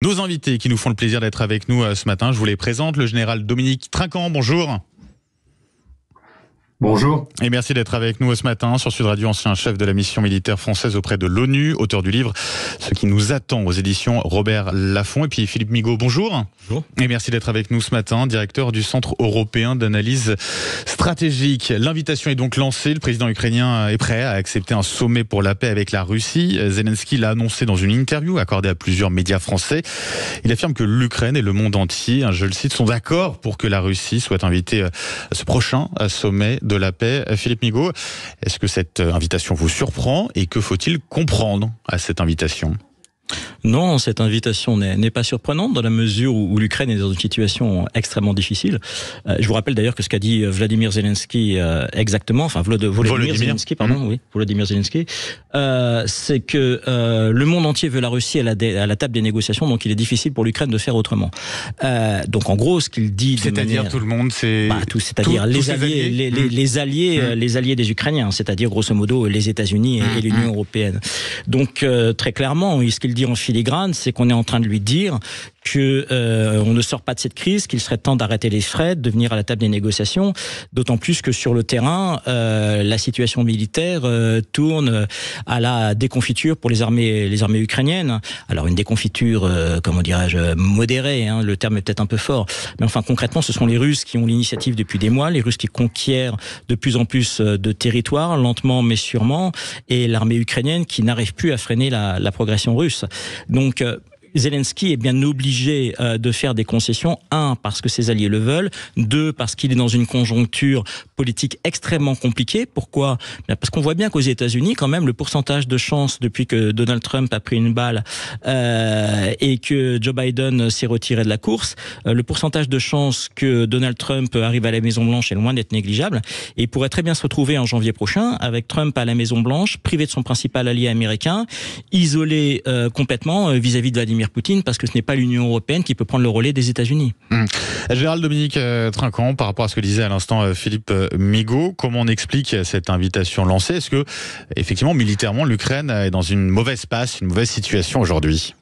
Nos invités qui nous font le plaisir d'être avec nous ce matin, je vous les présente. Le général Dominique Trinquant, bonjour. Bonjour. Et merci d'être avec nous ce matin sur Sud Radio, ancien chef de la mission militaire française auprès de l'ONU, auteur du livre « Ce qui nous attend » aux éditions Robert Laffont. Et puis Philippe Migaud, bonjour. Bonjour. Et merci d'être avec nous ce matin, directeur du Centre européen d'analyse stratégique. L'invitation est donc lancée. Le président ukrainien est prêt à accepter un sommet pour la paix avec la Russie. Zelensky l'a annoncé dans une interview accordée à plusieurs médias français. Il affirme que l'Ukraine et le monde entier, je le cite, sont d'accord pour que la Russie soit invitée à ce prochain sommet de la paix. Philippe Migaud, est-ce que cette invitation vous surprend et que faut-il comprendre à cette invitation ? Non, cette invitation n'est pas surprenante dans la mesure où l'Ukraine est dans une situation extrêmement difficile. Je vous rappelle d'ailleurs que ce qu'a dit Vladimir Zelensky exactement, enfin Volodymyr Zelensky, Volodymyr Zelensky, c'est que le monde entier veut la Russie à la table des négociations, donc il est difficile pour l'Ukraine de faire autrement. Donc en gros, ce qu'il dit, c'est-à-dire tout le monde, c'est-à-dire les alliés, les alliés des Ukrainiens, c'est-à-dire grosso modo les États-Unis et l'Union européenne. Donc très clairement, ce qu'il dit en filigrane, c'est qu'on est en train de lui dire que on ne sort pas de cette crise, qu'il serait temps d'arrêter les frais, de venir à la table des négociations, d'autant plus que sur le terrain, la situation militaire tourne à la déconfiture pour les armées ukrainiennes. Alors une déconfiture, comment dirais-je, modérée, le terme est peut-être un peu fort, mais enfin concrètement, ce sont les Russes qui ont l'initiative depuis des mois, les Russes qui conquièrent de plus en plus de territoires, lentement mais sûrement, et l'armée ukrainienne qui n'arrive plus à freiner la progression russe. Donc Zelensky est bien obligé de faire des concessions. 1, parce que ses alliés le veulent. 2, parce qu'il est dans une conjoncture politique extrêmement compliquée. Pourquoi ? Parce qu'on voit bien qu'aux États-Unis, quand même, le pourcentage de chances depuis que Donald Trump a pris une balle et que Joe Biden s'est retiré de la course, le pourcentage de chances que Donald Trump arrive à la Maison-Blanche est loin d'être négligeable. Et il pourrait très bien se retrouver en janvier prochain avec Trump à la Maison-Blanche, privé de son principal allié américain, isolé complètement vis-à-vis de Vladimir Poutine, parce que ce n'est pas l'Union européenne qui peut prendre le relais des États-Unis. Général Dominique Trinquant, par rapport à ce que disait à l'instant Philippe Migaud, comment on explique cette invitation lancée ? Est-ce que, effectivement, militairement, l'Ukraine est dans une mauvaise passe, une mauvaise situation aujourd'hui ?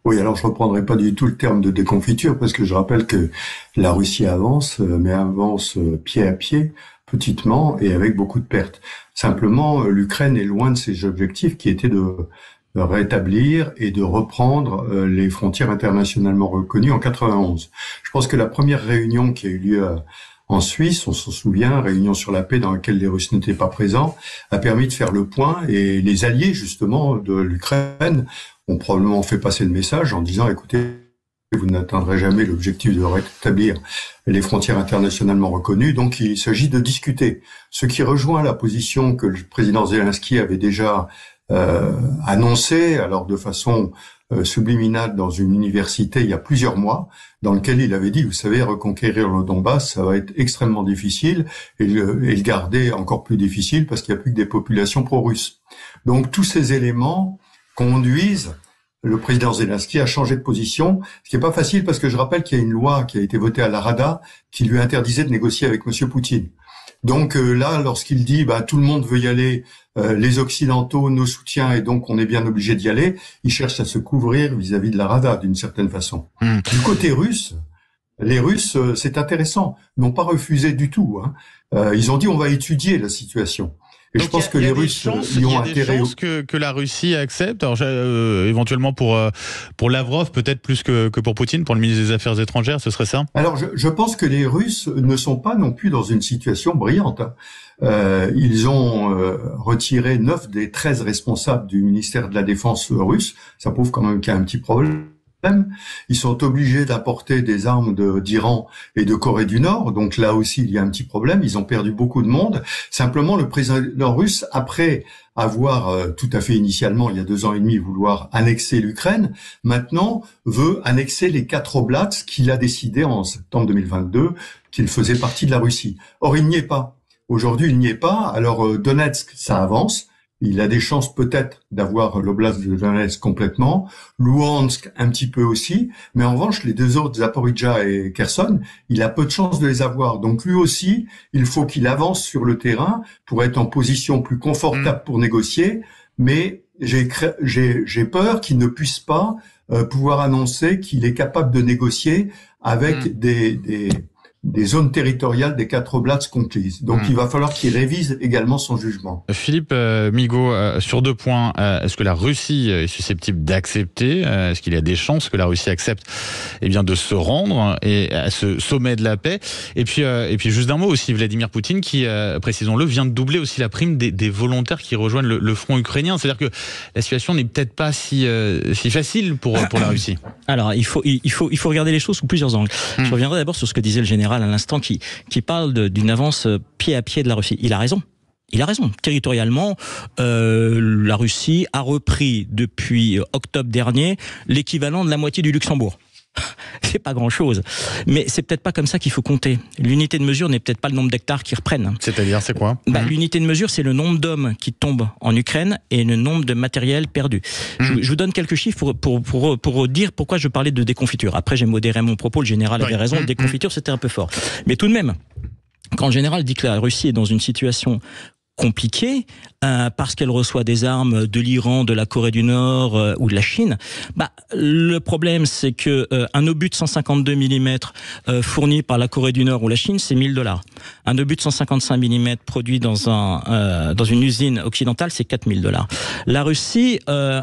Oui, alors je reprendrai pas du tout le terme de déconfiture, parce que je rappelle que la Russie avance, mais avance pied à pied, petitement, et avec beaucoup de pertes. Simplement, l'Ukraine est loin de ses objectifs qui étaient de rétablir et de reprendre les frontières internationalement reconnues en 91. Je pense que la première réunion qui a eu lieu en Suisse, on s'en souvient, réunion sur la paix dans laquelle les Russes n'étaient pas présents, a permis de faire le point, et les alliés justement de l'Ukraine ont probablement fait passer le message en disant écoutez, vous n'atteindrez jamais l'objectif de rétablir les frontières internationalement reconnues, donc il s'agit de discuter. Ce qui rejoint la position que le président Zelensky avait déjà annoncé, alors de façon subliminale dans une université il y a plusieurs mois, dans lequel il avait dit, vous savez, reconquérir le Donbass, ça va être extrêmement difficile, et le garder encore plus difficile parce qu'il n'y a plus que des populations pro-russes. Donc tous ces éléments conduisent le président Zelensky a changé de position, ce qui n'est pas facile parce que je rappelle qu'il y a une loi qui a été votée à la Rada qui lui interdisait de négocier avec Monsieur Poutine. Donc là, lorsqu'il dit tout le monde veut y aller, les Occidentaux, nos soutiens, et donc on est bien obligé d'y aller, il cherche à se couvrir vis-à-vis de la Rada d'une certaine façon. Du côté russe, les Russes, c'est intéressant, n'ont pas refusé du tout. Ils ont dit on va étudier la situation. Et donc je pense que les Russes y ont intérêt. Il y a des chances que la Russie accepte, alors, éventuellement pour Lavrov, peut-être plus que pour Poutine, pour le ministre des Affaires étrangères, ce serait ça ? Alors je pense que les Russes ne sont pas non plus dans une situation brillante. Ils ont retiré 9 des 13 responsables du ministère de la Défense russe. Ça prouve quand même qu'il y a un petit problème. Ils sont obligés d'apporter des armes d'Iran et de Corée du Nord, donc là aussi il y a un petit problème, ils ont perdu beaucoup de monde. Simplement le président russe, après avoir tout à fait initialement, il y a 2 ans et demi, vouloir annexer l'Ukraine, maintenant veut annexer les 4 oblasts qu'il a décidé en septembre 2022 qu'il faisait partie de la Russie. Or il n'y est pas. Aujourd'hui il n'y est pas, alors Donetsk ça avance. Il a des chances peut-être d'avoir l'oblast de Donetsk complètement, Luhansk un petit peu aussi, mais en revanche les 2 autres, Zaporijjia et Kherson, il a peu de chances de les avoir. Donc lui aussi, il faut qu'il avance sur le terrain pour être en position plus confortable pour négocier, mais j'ai peur qu'il ne puisse pas pouvoir annoncer qu'il est capable de négocier avec des zones territoriales des 4 Oblats conquises. Donc il va falloir qu'il révise également son jugement. Philippe Migaud, sur 2 points, est-ce que la Russie est susceptible d'accepter, est-ce qu'il y a des chances que la Russie accepte de se rendre et à ce sommet de la paix? Et puis juste d'un mot aussi, Vladimir Poutine qui, précisons-le, vient de doubler aussi la prime des volontaires qui rejoignent le front ukrainien. C'est-à-dire que la situation n'est peut-être pas si facile pour la Russie. Alors il faut regarder les choses sous plusieurs angles. Je reviendrai d'abord sur ce que disait le général à l'instant qui parle d'une avance pied à pied de la Russie. Il a raison. Territorialement, la Russie a repris depuis octobre dernier l'équivalent de la moitié du Luxembourg. C'est pas grand-chose, mais c'est peut-être pas comme ça qu'il faut compter. L'unité de mesure n'est peut-être pas le nombre d'hectares qui reprennent. C'est-à-dire, c'est quoi ? L'unité de mesure, c'est le nombre d'hommes qui tombent en Ukraine et le nombre de matériel perdu. Je vous donne quelques chiffres pour dire pourquoi je parlais de déconfiture. Après, j'ai modéré mon propos, le général avait raison, déconfiture, c'était un peu fort. Mais tout de même, quand le général dit que la Russie est dans une situation compliquée, parce qu'elle reçoit des armes de l'Iran, de la Corée du Nord ou de la Chine, le problème c'est que un obus de 152 mm fourni par la Corée du Nord ou la Chine, c'est $1,000. Un obus de 155 mm produit dans une usine occidentale, c'est $4,000. La Russie,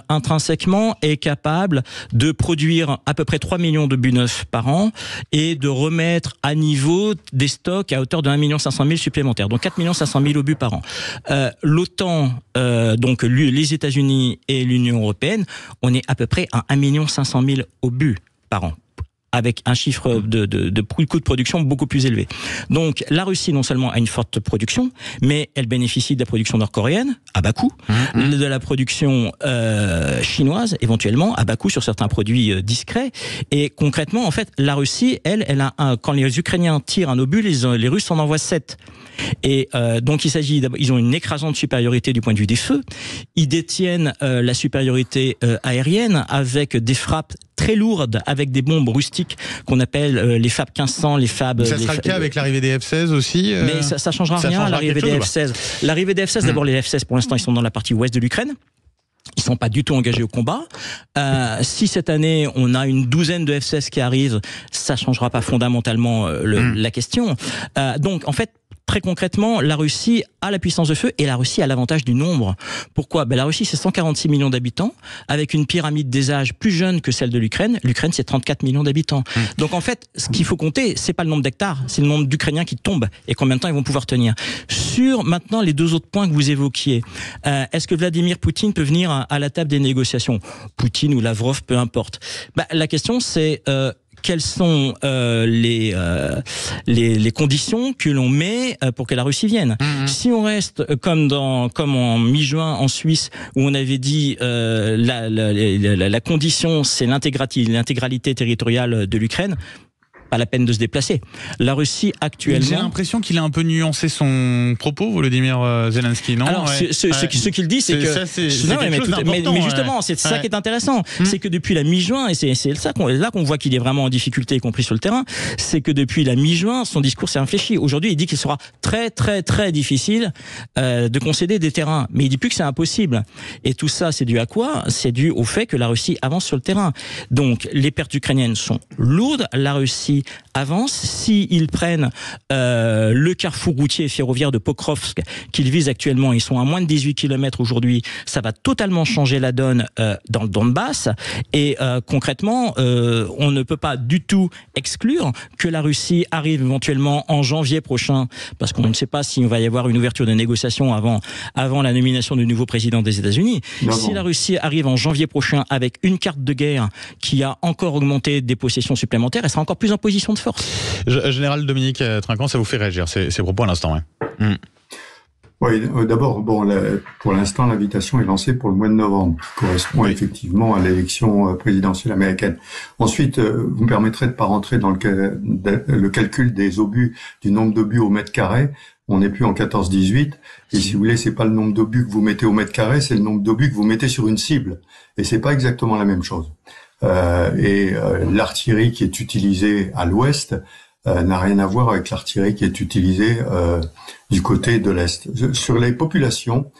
intrinsèquement, est capable de produire à peu près 3 millions d'obus neufs par an et de remettre à niveau des stocks à hauteur de 1 500 000 supplémentaires, donc 4 500 000 obus par an. L'OTAN, donc les États-Unis et l'Union européenne, on est à peu près à 1 500 000 obus par an, avec un chiffre de coût de production beaucoup plus élevé. Donc la Russie non seulement a une forte production, mais elle bénéficie de la production nord-coréenne à bas coût, de la production chinoise éventuellement à bas coût sur certains produits discrets. Et concrètement, en fait, la Russie, elle a quand les Ukrainiens tirent un obus, les Russes en envoient 7. Et donc ils ont une écrasante supériorité du point de vue des feux. Ils détiennent la supériorité aérienne avec des frappes très lourdes, avec des bombes rustiques qu'on appelle les FAB 1500, les FAB. Ça sera le cas avec l'arrivée des F-16 aussi. Mais ça changera rien à l'arrivée des F-16. L'arrivée des F-16, d'abord les F-16 pour l'instant ils sont dans la partie ouest de l'Ukraine. Ils sont pas du tout engagés au combat. Si cette année on a une douzaine de F-16 qui arrivent, ça changera pas fondamentalement la question. Donc en fait, très concrètement, la Russie a la puissance de feu et la Russie a l'avantage du nombre. Pourquoi ? La Russie, c'est 146 millions d'habitants, avec une pyramide des âges plus jeune que celle de l'Ukraine. L'Ukraine, c'est 34 millions d'habitants. Donc en fait, ce qu'il faut compter, c'est pas le nombre d'hectares, c'est le nombre d'Ukrainiens qui tombent et combien de temps ils vont pouvoir tenir. Sur maintenant les 2 autres points que vous évoquiez, est-ce que Vladimir Poutine peut venir à la table des négociations ? Poutine ou Lavrov, peu importe. La question c'est quelles sont les conditions que l'on met pour que la Russie vienne. Si on reste comme en mi-juin en Suisse où on avait dit la condition c'est l'intégralité territoriale de l'Ukraine, pas la peine de se déplacer. La Russie actuellement... J'ai l'impression qu'il a un peu nuancé son propos, Volodymyr Zelensky, non ? Alors, ce qu'il dit, c'est que... Mais justement, c'est ça qui est intéressant. C'est que depuis la mi-juin, et c'est là qu'on voit qu'il est vraiment en difficulté, y compris sur le terrain, c'est que depuis la mi-juin, son discours s'est infléchi. Aujourd'hui, il dit qu'il sera très, très, très difficile de concéder des terrains. Mais il dit plus que c'est impossible. Et tout ça, c'est dû à quoi ? C'est dû au fait que la Russie avance sur le terrain. Donc, les pertes ukrainiennes sont lourdes. La Russie avance. S'ils prennent le carrefour routier et ferroviaire de Pokrovsk qu'ils visent actuellement, ils sont à moins de 18 km aujourd'hui, ça va totalement changer la donne dans le Donbass. Et concrètement, on ne peut pas du tout exclure que la Russie arrive éventuellement en janvier prochain, parce qu'on ne sait pas s'il va y avoir une ouverture de négociations avant la nomination du nouveau président des États-Unis. Si la Russie arrive en janvier prochain avec une carte de guerre qui a encore augmenté des possessions supplémentaires, elle sera encore plus en position de force. Général Dominique Trinquant, ça vous fait réagir ces propos à l'instant, Oui, d'abord, pour l'instant, l'invitation est lancée pour le mois de novembre, qui correspond effectivement à l'élection présidentielle américaine. Ensuite, vous me permettrez de pas rentrer dans le calcul des obus, du nombre d'obus au mètre carré. On n'est plus en 14-18. Et si vous voulez, c'est pas le nombre d'obus que vous mettez au mètre carré, c'est le nombre d'obus que vous mettez sur une cible. Et c'est pas exactement la même chose. L'artillerie qui est utilisée à l'ouest n'a rien à voir avec l'artillerie qui est utilisée du côté de l'est. Sur les populations,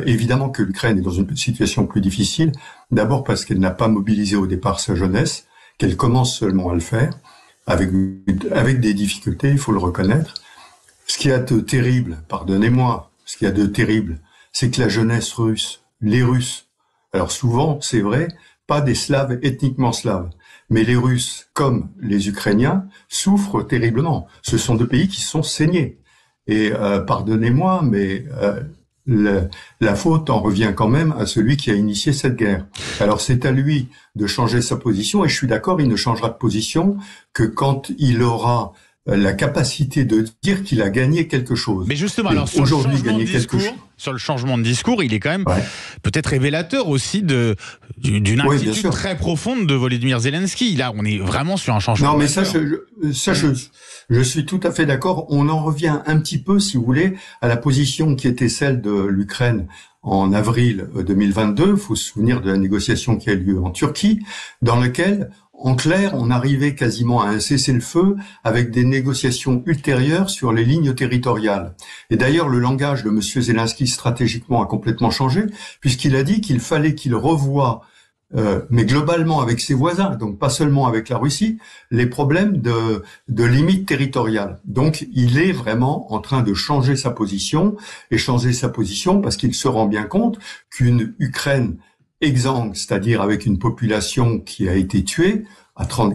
Évidemment que l'Ukraine est dans une situation plus difficile, d'abord parce qu'elle n'a pas mobilisé au départ sa jeunesse, qu'elle commence seulement à le faire, avec des difficultés, il faut le reconnaître. Ce qu'il y a de terrible, pardonnez-moi, ce qu'il y a de terrible, c'est que la jeunesse russe, les Russes, alors souvent, c'est vrai, pas des Slaves ethniquement slaves, mais les Russes, comme les Ukrainiens, souffrent terriblement. Ce sont deux pays qui se sont saignés. Et pardonnez-moi, mais la faute en revient quand même à celui qui a initié cette guerre. Alors c'est à lui de changer sa position, et je suis d'accord, il ne changera de position que quand il aura la capacité de dire qu'il a gagné quelque chose. Mais justement, alors sur le changement de discours, il est quand même peut-être révélateur aussi d'une inquiétude très profonde de Volodymyr Zelensky. Là, on est vraiment sur un changement. Non, mais je suis tout à fait d'accord. On en revient un petit peu, si vous voulez, à la position qui était celle de l'Ukraine en avril 2022. Il faut se souvenir de la négociation qui a eu lieu en Turquie, dans laquelle en clair, on arrivait quasiment à un cessez-le-feu avec des négociations ultérieures sur les lignes territoriales. Et d'ailleurs, le langage de M. Zelensky stratégiquement a complètement changé, puisqu'il a dit qu'il fallait qu'il revoie, mais globalement avec ses voisins, donc pas seulement avec la Russie, les problèmes de limites territoriales. Donc, il est vraiment en train de changer sa position, et changer sa position parce qu'il se rend bien compte qu'une Ukraine exsangue, c'est-à-dire avec une population qui a été tuée,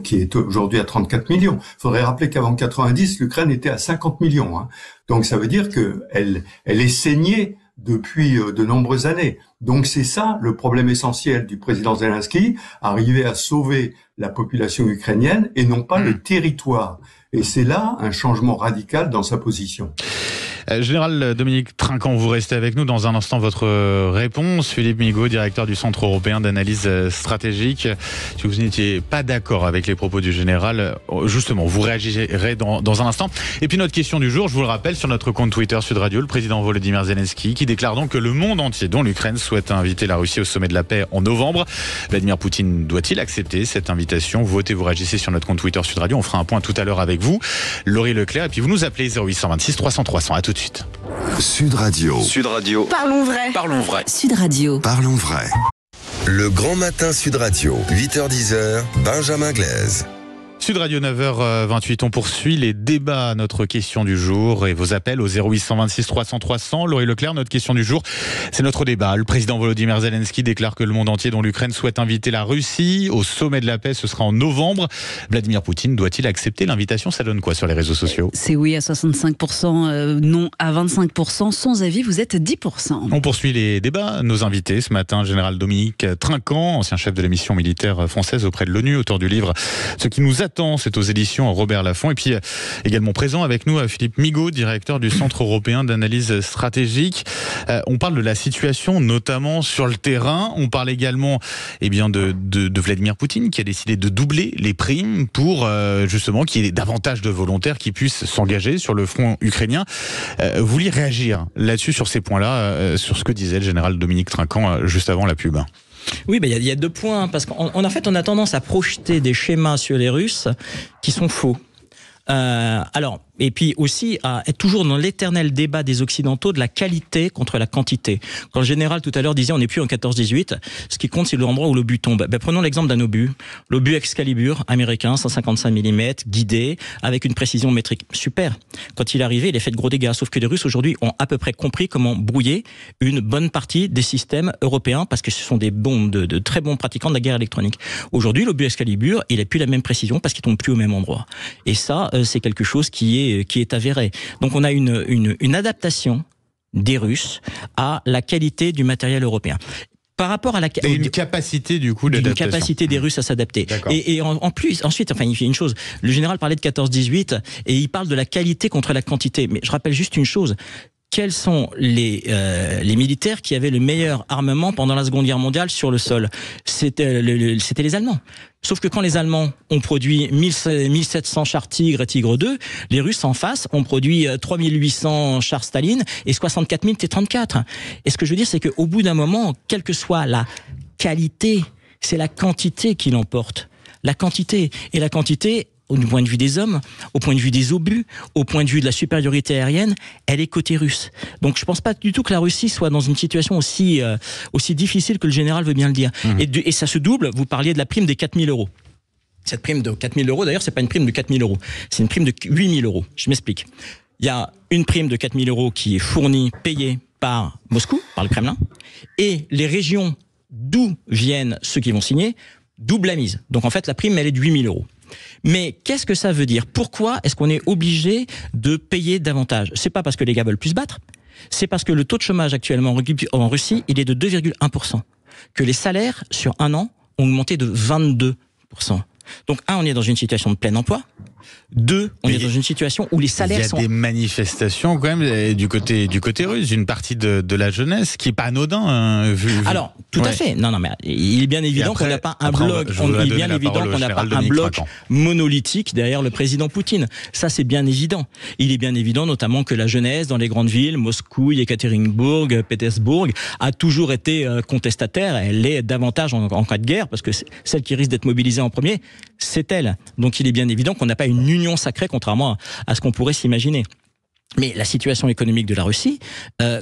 qui est aujourd'hui à 34 millions. Il faudrait rappeler qu'avant 90, l'Ukraine était à 50 millions. Hein. Donc ça veut dire que elle est saignée depuis de nombreuses années. Donc c'est ça le problème essentiel du président Zelensky, arriver à sauver la population ukrainienne et non pas le territoire. Et c'est là un changement radical dans sa position. Général Dominique Trinquant, vous restez avec nous dans un instant. Votre réponse, Philippe Migaud, directeur du Centre européen d'analyse stratégique. Si vous n'étiez pas d'accord avec les propos du général, justement, vous réagirez dans un instant. Et puis notre question du jour, je vous le rappelle, sur notre compte Twitter Sud Radio, le président Volodymyr Zelensky qui déclare donc que le monde entier, dont l'Ukraine, souhaite inviter la Russie au sommet de la paix en novembre. Vladimir Poutine doit-il accepter cette invitation? Votez, vous réagissez sur notre compte Twitter Sud Radio. On fera un point tout à l'heure avec vous, Laurie Leclerc, et puis vous nous appelez 0826 300 300. À tout de suite. Sud Radio. Sud Radio. Parlons vrai. Parlons vrai. Sud Radio. Parlons vrai. Le grand matin Sud Radio. 8h-10h, Benjamin Glaise. Sud Radio 9h28, on poursuit les débats à notre question du jour et vos appels au 0826 300 300. Laurie Leclerc, notre question du jour, c'est notre débat. Le président Volodymyr Zelensky déclare que le monde entier, dont l'Ukraine, souhaite inviter la Russie au sommet de la paix. Ce sera en novembre. Vladimir Poutine doit-il accepter l'invitation? Ça donne quoi sur les réseaux sociaux? C'est oui à 65%, non à 25%. Sans avis, vous êtes 10%. On poursuit les débats. Nos invités ce matin, général Dominique Trinquant, ancien chef de la mission militaire française auprès de l'ONU, auteur du livre « Ce qui nous attend ». C'est aux éditions Robert Laffont. Et puis également présent avec nous Philippe Migaud, directeur du Centre européen d'analyse stratégique. On parle de la situation notamment sur le terrain. On parle également de Vladimir Poutine qui a décidé de doubler les primes pour justement qu'il y ait davantage de volontaires qui puissent s'engager sur le front ukrainien. Vous vouliez réagir là-dessus, sur ces points-là, sur ce que disait le général Dominique Trinquant juste avant la pub? Oui, il y a 2 points, parce qu'en fait, on a tendance à projeter des schémas sur les Russes qui sont faux. Et puis aussi à être toujours dans l'éternel débat des Occidentaux de la qualité contre la quantité. Quand le général tout à l'heure disait on n'est plus en 14-18, ce qui compte c'est l'endroit où l'obus tombe. Prenons l'exemple d'un obus. L'obus Excalibur américain, 155 mm, guidé, avec une précision métrique. Super. Quand il est arrivé, il a fait de gros dégâts. Sauf que les Russes aujourd'hui ont à peu près compris comment brouiller une bonne partie des systèmes européens, parce que ce sont des bons, de très bons pratiquants de la guerre électronique. Aujourd'hui, l'obus Excalibur, il n'a plus la même précision parce qu'il tombe plus au même endroit. Et ça, c'est quelque chose qui est avéré. Donc on a une adaptation des Russes à la qualité du matériel européen. Par rapport à une capacité du coup d'adaptation. Une capacité des Russes à s'adapter. Et ensuite, il fait une chose. Le général parlait de 14-18 et il parle de la qualité contre la quantité. Mais je rappelle juste une chose. Quels sont les militaires qui avaient le meilleur armement pendant la Seconde Guerre mondiale sur le sol? C'était les Allemands. Sauf que quand les Allemands ont produit 1700 chars Tigre et Tigre 2, les Russes en face ont produit 3800 chars Staline et 64 000 T-34. Et ce que je veux dire, c'est qu'au bout d'un moment, quelle que soit la qualité, c'est la quantité qui l'emporte. La quantité. Et la quantité, au point de vue des hommes, au point de vue des obus, au point de vue de la supériorité aérienne, elle est côté russe. Donc je ne pense pas du tout que la Russie soit dans une situation aussi difficile que le général veut bien le dire. Et ça se double, vous parliez de la prime des 4 000 €. Cette prime de 4 000 €, d'ailleurs, c'est pas une prime de 4 000 €, c'est une prime de 8 000 €. Je m'explique. Il y a une prime de 4 000 € qui est fournie, payée par Moscou, par le Kremlin, et les régions d'où viennent ceux qui vont signer doublent la mise. Donc en fait, la prime, elle est de 8 000 €. Mais qu'est-ce que ça veut dire? Pourquoi est-ce qu'on est obligé de payer davantage? C'est pas parce que les gars veulent plus se battre, c'est parce que le taux de chômage actuellement en Russie, il est de 2,1%. Que les salaires, sur un an, ont augmenté de 22%. Donc, on est dans une situation de plein emploi. 2, on est dans une situation où les salaires sont... Il y a des manifestations quand même du côté russe, d'une partie de la jeunesse qui est pas anodin. Alors, tout à fait. Non, mais il est bien évident qu'on n'a pas un bloc. Il est bien évident qu'on n'a pas un bloc monolithique derrière le président Poutine. Ça, c'est bien évident. Il est bien évident, notamment, que la jeunesse dans les grandes villes, Moscou, Ekaterinbourg, Pétersbourg, a toujours été contestataire. Elle l'est davantage en cas de guerre, parce que celle qui risque d'être mobilisée en premier, c'est elle. Donc, il est bien évident qu'on n'a pas une union sacrée, contrairement à ce qu'on pourrait s'imaginer. Mais la situation économique de la Russie,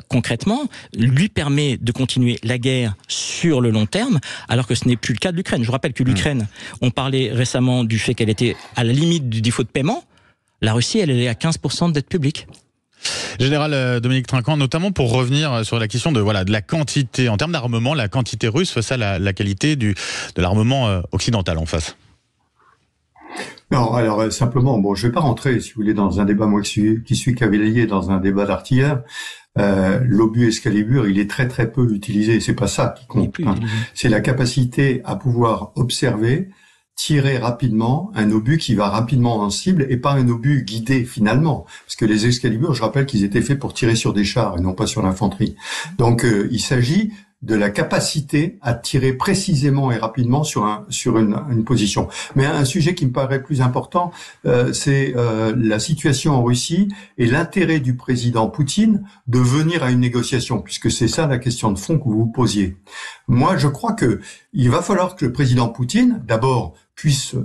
concrètement, lui permet de continuer la guerre sur le long terme, alors que ce n'est plus le cas de l'Ukraine. Je vous rappelle que l'Ukraine, on parlait récemment du fait qu'elle était à la limite du défaut de paiement. La Russie, elle est à 15% de dette publique. Général Dominique Trinquant, notamment pour revenir sur la question de la quantité, en termes d'armement, la quantité russe face à la qualité de l'armement occidental en face. Non, alors simplement, je vais pas rentrer, si vous voulez, dans un débat, moi qui suis cavalier dans un débat d'artilleur. L'obus Excalibur, il est très très peu utilisé. C'est pas ça qui compte. C'est la capacité à pouvoir observer, tirer rapidement un obus qui va rapidement en cible et pas un obus guidé finalement. Parce que les Excalibur, je rappelle qu'ils étaient faits pour tirer sur des chars et non pas sur l'infanterie. Donc il s'agit de la capacité à tirer précisément et rapidement sur une position. Mais un sujet qui me paraît plus important, c'est la situation en Russie et l'intérêt du président Poutine de venir à une négociation, puisque c'est ça la question de fond que vous vous posiez. Moi, je crois que il va falloir que le président Poutine, d'abord, puisse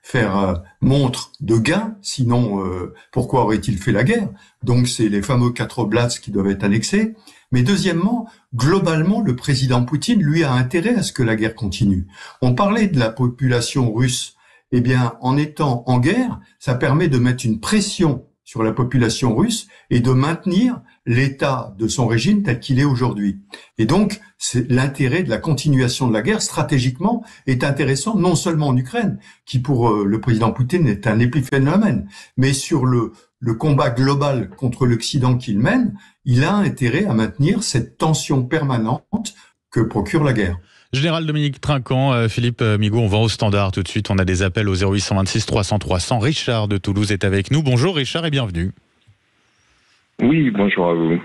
faire montre de gain, sinon pourquoi aurait-il fait la guerre? Donc c'est les fameux 4 oblasts qui doivent être annexés. Mais deuxièmement, globalement, le président Poutine, lui, a intérêt à ce que la guerre continue. On parlait de la population russe. Eh bien, en étant en guerre, ça permet de mettre une pression sur la population russe et de maintenir l'état de son régime tel qu'il est aujourd'hui. Et donc, c'est l'intérêt de la continuation de la guerre, stratégiquement, est intéressant, non seulement en Ukraine, qui pour le président Poutine est un épiphénomène, mais sur le combat global contre l'Occident qu'il mène, il a intérêt à maintenir cette tension permanente que procure la guerre. Général Dominique Trinquant, Philippe Migaud, on va au standard tout de suite. On a des appels au 0826 300 300. Richard de Toulouse est avec nous. Bonjour Richard et bienvenue. Oui, bonjour à vous.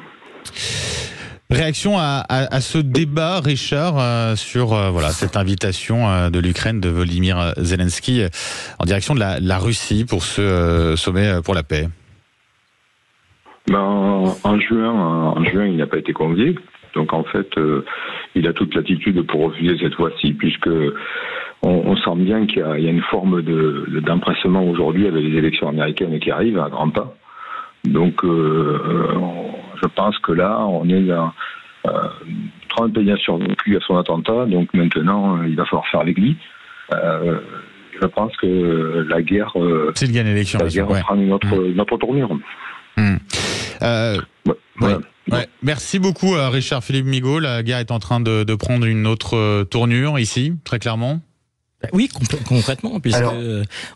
Réaction à ce débat, Richard, sur cette invitation de l'Ukraine de Volodymyr Zelensky en direction de la Russie pour ce sommet pour la paix. En juin, il n'a pas été convié. Donc en fait, il a toute l'attitude pour refuser cette fois-ci, puisque on sent bien qu'il y a une forme d'empressement aujourd'hui avec les élections américaines qui arrivent à grands pas. Donc je pense que là, on est dans Trump ayant survécu à son attentat, donc maintenant il va falloir faire avec lui. Je pense que la guerre, c'est une élection, prend notre tournure. Ouais. Merci beaucoup Richard Philippe Migaud. La guerre est en train de prendre une autre tournure ici, très clairement. Oui, concrètement, puisque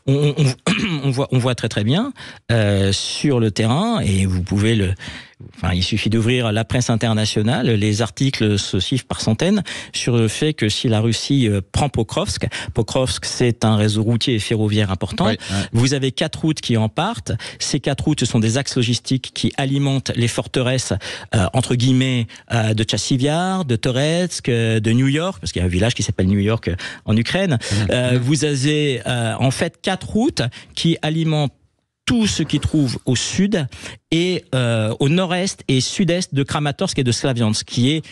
on voit très très bien sur le terrain, et vous pouvez il suffit d'ouvrir la presse internationale, les articles se suivent par centaines sur le fait que si la Russie prend Pokrovsk, c'est un réseau routier et ferroviaire important. Vous avez 4 routes qui en partent. Ces 4 routes sont des axes logistiques qui alimentent les forteresses entre guillemets de Tchassivyar, de Toretsk, de New York, parce qu'il y a un village qui s'appelle New York en Ukraine. Vous avez en fait 4 routes qui alimentent tout ce qu'ils trouvent au sud et au nord-est et sud-est de Kramatorsk et de Slaviansk, qui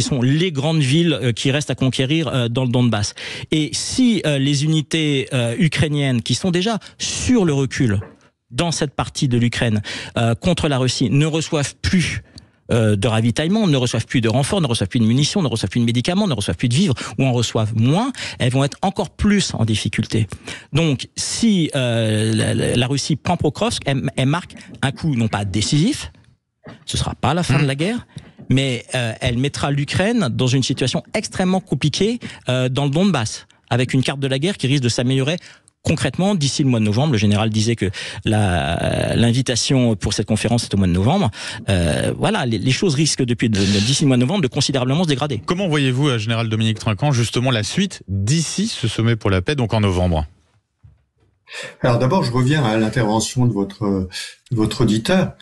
sont les grandes villes qui restent à conquérir dans le Donbass. Et si les unités ukrainiennes qui sont déjà sur le recul dans cette partie de l'Ukraine contre la Russie ne reçoivent plus de ravitaillement, ne reçoivent plus de renforts, ne reçoivent plus de munitions, ne reçoivent plus de médicaments, ne reçoivent plus de vivres, ou en reçoivent moins, elles vont être encore plus en difficulté. Donc, si la Russie prend Pokrovsk, elle marque un coup non pas décisif, ce sera pas la fin de la guerre, mais elle mettra l'Ukraine dans une situation extrêmement compliquée dans le Donbass, avec une carte de la guerre qui risque de s'améliorer concrètement, d'ici le mois de novembre. Le général disait que l'invitation pour cette conférence est au mois de novembre. Voilà, les choses risquent d'ici le mois de novembre de considérablement se dégrader. Comment voyez-vous, général Dominique Trinquant, justement la suite d'ici ce sommet pour la paix, donc en novembre? Alors d'abord, je reviens à l'intervention de votre auditeur.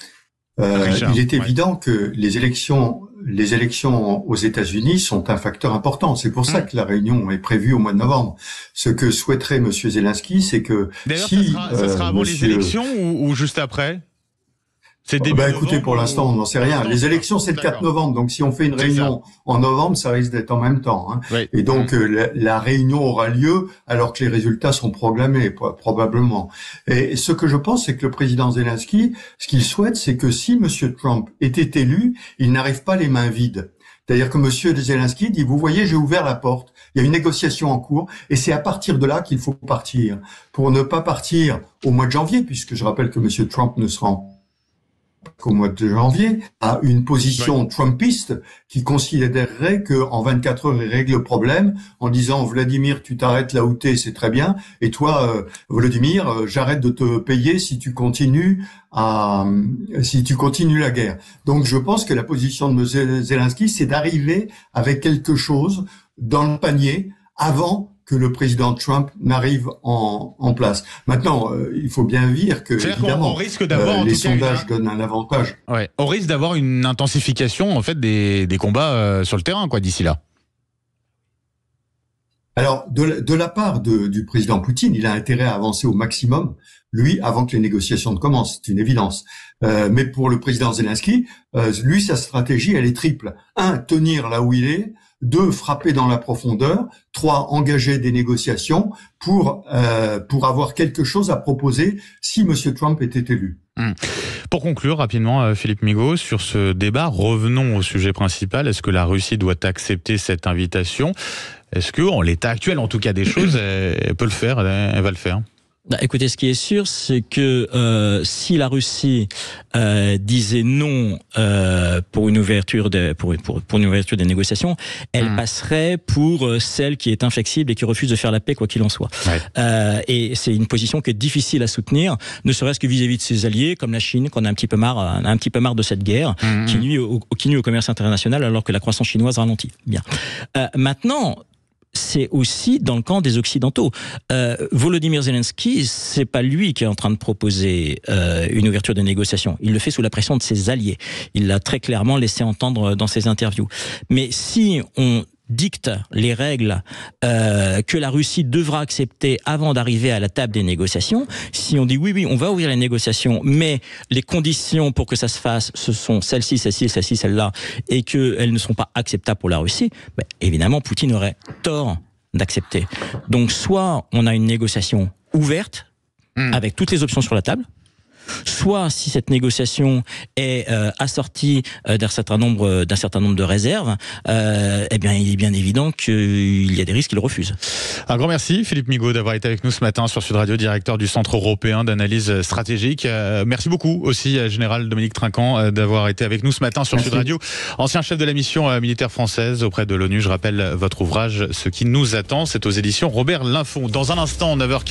Il est évident que les élections aux États-Unis sont un facteur important. C'est pour ça que la réunion est prévue au mois de novembre. Ce que souhaiterait M. Zelensky, c'est que d'ailleurs, ça sera avant les élections ou juste après? Écoutez, pour l'instant, on n'en sait rien. Les élections, c'est le 4 novembre. Donc, si on fait une réunion en novembre, ça risque d'être en même temps. Hein. Oui. Et donc, la réunion aura lieu alors que les résultats sont proclamés, probablement. Et ce que je pense, c'est que le président Zelensky, ce qu'il souhaite, c'est que si M. Trump était élu, il n'arrive pas les mains vides. C'est-à-dire que M. Zelensky dit, vous voyez, j'ai ouvert la porte, il y a une négociation en cours, et c'est à partir de là qu'il faut partir. Pour ne pas partir au mois de janvier, puisque je rappelle que M. Trump ne sera qu'au mois de janvier, à une position trumpiste qui considérerait qu'en 24 heures, il règle le problème en disant « Vladimir, tu t'arrêtes là où t'es, c'est très bien, et toi, Vladimir, j'arrête de te payer si tu continues la guerre. » Donc je pense que la position de M. Zelensky, c'est d'arriver avec quelque chose dans le panier avant que le président Trump n'arrive en place. Maintenant, il faut bien dire que évidemment, risque d'avoir, les sondages donnent un avantage. Ouais, on risque d'avoir une intensification en fait des combats sur le terrain, quoi, d'ici là. Alors, de la part du président Poutine, il a intérêt à avancer au maximum, lui, avant que les négociations ne commencent, c'est une évidence. Mais pour le président Zelensky, lui, sa stratégie, elle est triple. 1, tenir là où il est. 2, frapper dans la profondeur. 3, engager des négociations pour avoir quelque chose à proposer si M. Trump était élu. Pour conclure rapidement, Philippe Migaud, sur ce débat, revenons au sujet principal. Est-ce que la Russie doit accepter cette invitation? Est-ce que, en l'état actuel, en tout cas des choses, elle peut le faire, elle va le faire? Écoutez, ce qui est sûr, c'est que si la Russie disait non pour une ouverture pour une ouverture des négociations, elle passerait pour celle qui est inflexible et qui refuse de faire la paix quoi qu'il en soit. Ouais. Et c'est une position qui est difficile à soutenir, ne serait-ce que vis-à-vis de ses alliés comme la Chine, qu'on a un petit peu marre de cette guerre qui nuit au commerce international alors que la croissance chinoise ralentit. Bien. Maintenant, c'est aussi dans le camp des Occidentaux. Volodymyr Zelensky, c'est pas lui qui est en train de proposer une ouverture de négociations. Il le fait sous la pression de ses alliés. Il l'a très clairement laissé entendre dans ses interviews. Mais si on dicte les règles que la Russie devra accepter avant d'arriver à la table des négociations, si on dit oui, on va ouvrir les négociations, mais les conditions pour que ça se fasse, ce sont celle-ci, celle-là, et qu'elles ne sont pas acceptables pour la Russie, évidemment, Poutine aurait tort d'accepter. Donc, soit on a une négociation ouverte, avec toutes les options sur la table, soit si cette négociation est assortie d'un certain nombre de réserves, eh bien il est bien évident qu'il y a des risques qu'il refuse. Un grand merci Philippe Migaud d'avoir été avec nous ce matin sur Sud Radio, directeur du Centre européen d'analyse stratégique. Merci beaucoup aussi général Dominique Trinquant d'avoir été avec nous ce matin sur Sud Radio, ancien chef de la mission militaire française auprès de l'ONU. Je rappelle votre ouvrage Ce qui nous attend, c'est aux éditions Robert Laffont. Dans un instant, 9h15.